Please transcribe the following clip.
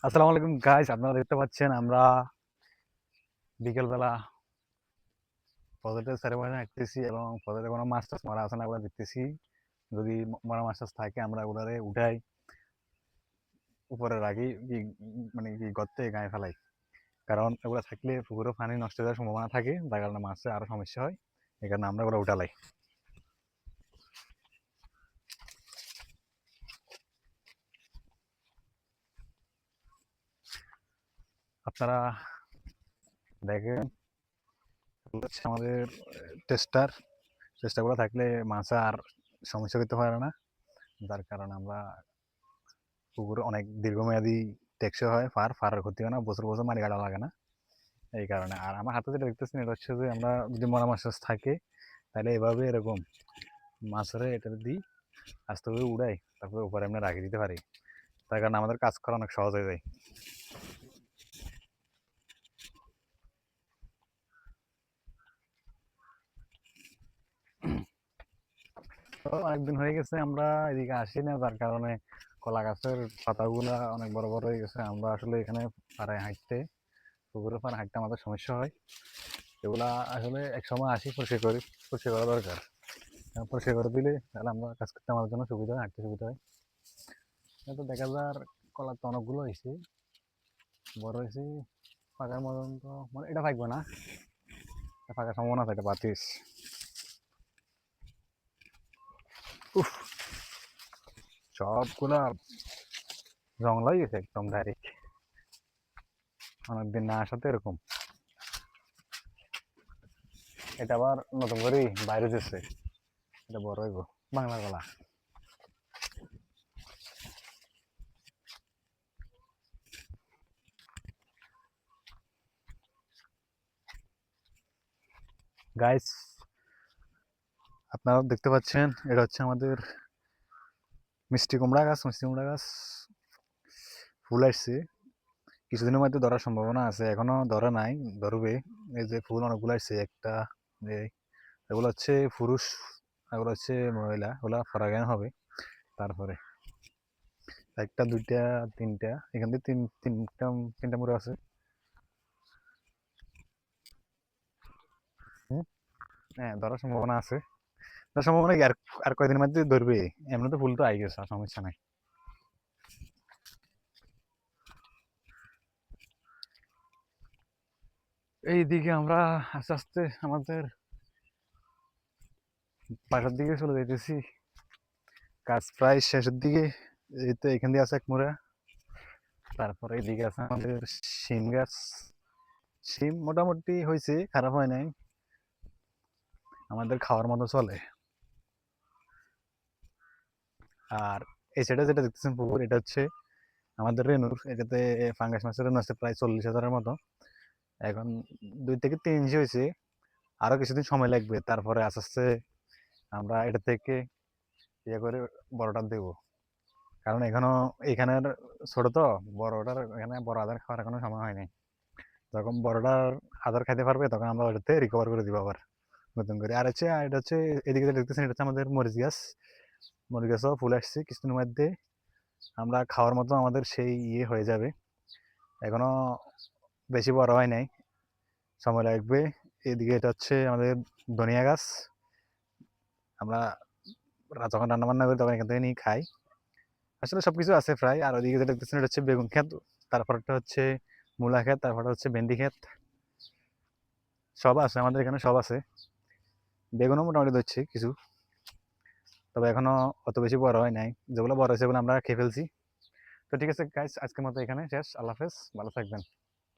আসসালামু আলাইকুম গাইস, আপনারা দেখতে পাচ্ছেন আমরা বিকেলবেলা পজেটের সেরেমনি হাঁটতেছি এবং পজেটে কোনো মাছ টাছ মারা আছে না ওগুলো দেখতেছি। যদি মরা মাছ টাছ থাকে আমরা ওগুলারে উঠাই, উপরে রাখি মানে কি গর্তে গায়ে ফেলাই। কারণ এগুলো থাকলে পুকুরে পানি নষ্ট হওয়ার সম্ভাবনা থাকে, যার কারণে মাছের আরো সমস্যা হয়। এই কারণে আমরা ওগুলো উঠালাই। আপনারা দেখেন, এগুলো হচ্ছে আমাদের টেস্টারগুলো থাকলে মাছ আর সমস্যা করতে পারে না, যার কারণে আমরা পুকুরে অনেক দীর্ঘমেয়াদী টেকসই হয়। ফারের ক্ষতি হয় না, বছর বছর মারি কাটা লাগে না। এই কারণে আর আমার হাতে যেটা দেখতেছেন এটা হচ্ছে যে আমরা যদি মরা মাছ টাছ থাকে তাহলে এভাবে এরকম মাছের এটা দিই, আস্তে করে উড়াই, তারপরে উপরে আমরা রাখি দিতে পারি। তার কারণে আমাদের কাজ করা অনেক সহজ হয়ে যায়। তো অনেকদিন হয়ে গেছে আমরা এদিকে আসি না, যার কারণে কলা গাছের পাতাগুলা অনেক বড় বড় হয়ে গেছে। আমরা আসলে এখানে পাড়ায় হাঁটতে, পুকুরের পাড়ে হাঁটতে আমাদের সমস্যা হয়। এগুলা আসলে এক সময় আসি পরিষ্কার করা দরকার। পরিষ্কার করে দিলে তাহলে আমরা কাজ করতে আমাদের জন্য সুবিধা হয়, হাঁটতে সুবিধা হয়। তো দেখা যার কলার তো অনেকগুলো হয়েছে, বড় হয়েছে, পাকার মতন তো মানে এটা পাকবে না, পাকার সম্ভাবনা আছে, এটা পাতিস। উফ, সবগুলা জংলাই গেছে একদম ডাইরেক্ট, অনেকদিন না আসাতে এরকম। এটা আবার নতুন করে বাইরে দিচ্ছে, এটা বড় হইব বাংলা কলা। গাইস, আপনারা দেখতে পাচ্ছেন এটা হচ্ছে আমাদের মিষ্টি কুমড়া গাছ। ফুল আসছে, কিছুদিনের মধ্যে ধরার সম্ভাবনা আছে, এখনো ধরা নাই, ধরবে। এই যে ফুল অনেকগুলো আসছে, একটা এগুলো হচ্ছে পুরুষ, এগুলো হচ্ছে মহিলা, ওগুলা পরাগায়ন হবে। তারপরে একটা দুইটা তিনটা, এখান থেকে তিনটা তিনটা মুড়ে আছে। হুম, হ্যাঁ, ধরার সম্ভাবনা আছে। ধরার সম্ভাবনা কি আর আর কয়দিনের মধ্যে ধরবে। এমনি তো ফুল তো আই গেছে, আর সমস্যা নাই। এইদিকে আমরা আস্তে আস্তে আমাদের বাসার দিকে চলে যাইতেছি, কাজ প্রায় শেষের দিকে। এই তো এখান দিয়ে আছে এক মুড়া, তারপরে এদিকে আছে আমাদের শিম গাছ। শিম মোটামুটি হয়েছে, খারাপ হয় নাই, আমাদের খাওয়ার মতো চলে। আর এই সাইডে যেটা দেখতেছেন পুকুর, এটা হচ্ছে আমাদের রেনুর, এটাতে ফাঙ্গাস মাছের রেনু আছে প্রায় 40,000-এর মতো। এখন 2 থেকে 3 ইঞ্চি হয়েছে, আরো কিছুদিন সময় লাগবে, তারপরে আস্তে আস্তে আমরা এটা থেকে ইয়ে করে বড়টা দেব। কারণ এখনো এখানের ছোট তো, বড়টার এখানে বড় আদার খাওয়ার এখনো সময় হয়নি। যখন বড়টার আদার খাইতে পারবে তখন আমরা ওটাতে রিকভার করে দিব আবার নতুন করে। আর হচ্ছে এটা হচ্ছে এদিকে যেটা দেখতেছেন এটা হচ্ছে আমাদের মরিচ গাছও ফুল আসছে কিছুদিনের মধ্যে, আমরা খাওয়ার মতো আমাদের সেই ইয়ে হয়ে যাবে। এখনো বেশি বড় হয় নাই, সময় লাগবে। এদিকে এটা হচ্ছে আমাদের ধনিয়া গাছ, আমরা যখন রান্না বান্না করি তখন এখান থেকে নিয়ে খাই। আসলে সবকিছু আছে প্রায়। আর ওদিকে যেটা দেখতেছেন এটা হচ্ছে বেগুন ক্ষেত, তারপরটা হচ্ছে মূলা ক্ষেত, তারপরটা হচ্ছে ভেন্ডি ক্ষেত। সব আছে আমাদের এখানে, সব আছে। বেগুনও মোটামুটি ধরছে কিছু, তবে এখনো অত বেশি বড় হয় নাই। যেগুলো বড় হয়েছে সেগুলো আমরা খেয়ে ফেলছি। তো ঠিক আছে গাইস, আজকের মতো এখানে শেষ। আল্লাহ হাফেজ, ভালো থাকবেন।